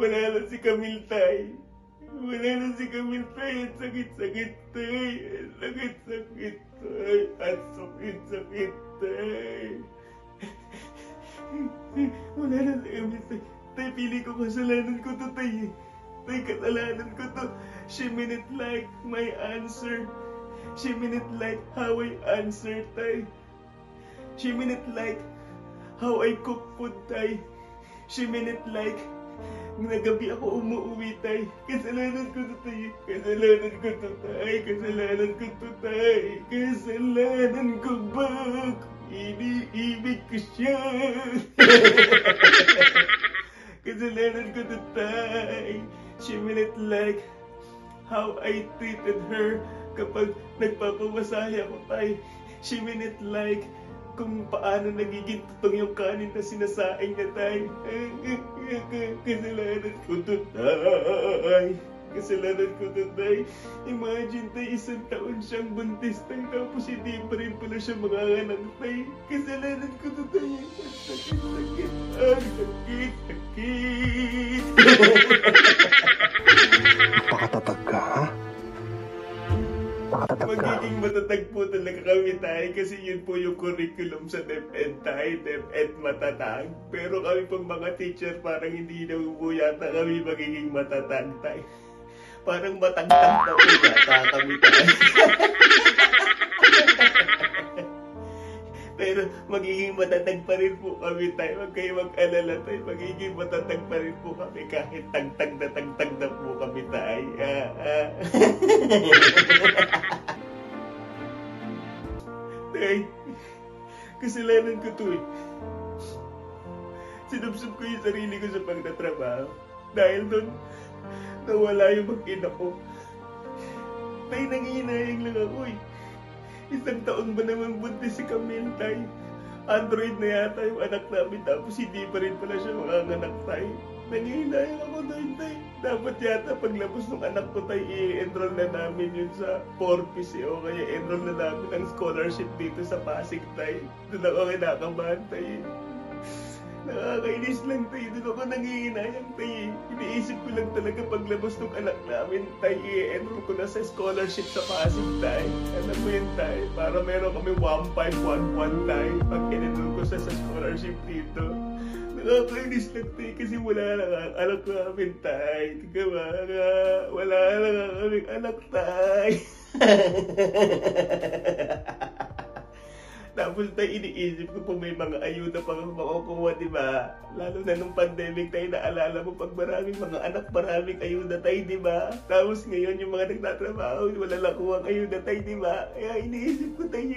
Wala na si Camille tay. Wala na si Camille tay. Ang sakit-sakit tay. Ang sakit-sakit tay. Ang sakit-sakit tay. Wala na si Camille tay. Tay, pili ko kasalanan ko to tay. Tay, kasalanan ko to. She mean it like my answer. She mean it like how I answer tay. She mean it like how I cook food tay. She mean it like nagabi ako umuwi tay. Kasalanan ko to tay. Kasalanan ko to tay. Kasalanan ko to tay. Kasalanan ko ba? Iniibig ko siya. Kasalanan ko to tay. She mean it like how I treated her kapag nagpapawasahe ako tay. She mean it like kung paano nagiging tutong yung kanin na sinasaing na tay. Kasalanan ko to tay. Kasalanan ko to tay. Imagine tay, 1 taon siyang buntis tay, tapos hindi pa rin pala siya manganganak tay. Kasalanan ko to tay. Sakit-sakit. Sakit-sakit. Napakatatag ka, ha? Magiging matatag po talaga kami tayo kasi yun po yung curriculum sa DepEd tayo, DepEd matatag. Pero kami pong mga teacher parang hindi na po yata kami magiging matatag tayo. Parang matagtag na po yata kami tayo. Pero magiging matatag pa rin po kami tayo. Huwag kayo mag-alala tayo. Magiging matatag pa rin po kami kahit tagtag na po kami tayo. Tay, kasalanan ko to eh. Sinubsob ko yung sarili ko sa pagtatrabaho. Dahil doon, nawala yung mag-ina ko. Tay, nangihinayang lang ako eh. 1 taon ba naman buntis si Camille tay? Android na yata yung anak namin tapos hindi pa rin pala siya makanganak tay. Nangihinayang ako doon tay. Dapat yata paglabas ng anak ko tay, i-enroll na namin yun sa Porpis o kaya enroll na namin ang scholarship dito sa Pasig tay. Doon ako kinakabahan tay. Nakakainis lang tay. Doon ako nangihinayang tay. Iniisip ko lang talaga paglabas ng anak namin tay, i-enroll ko na sa scholarship sa Pasig tay. Alam mo yun tay, para meron kami 1511 tay pag in-enroll ko sa scholarship dito. Nakakainis lang tay kasi wala lang ang anak namin tay. Wala lang ang aming anak tay. Tapos tayo iniisip ko po may mga ayuda pang makukuha, diba? Lalo na nung pandemic tayo, naalala mo pag maraming mga anak, maraming ayuda tayo, diba? Tapos ngayon yung mga nagtatrabaho, wala lang kuwang ayuda tayo, diba? Kaya iniisip ko tayo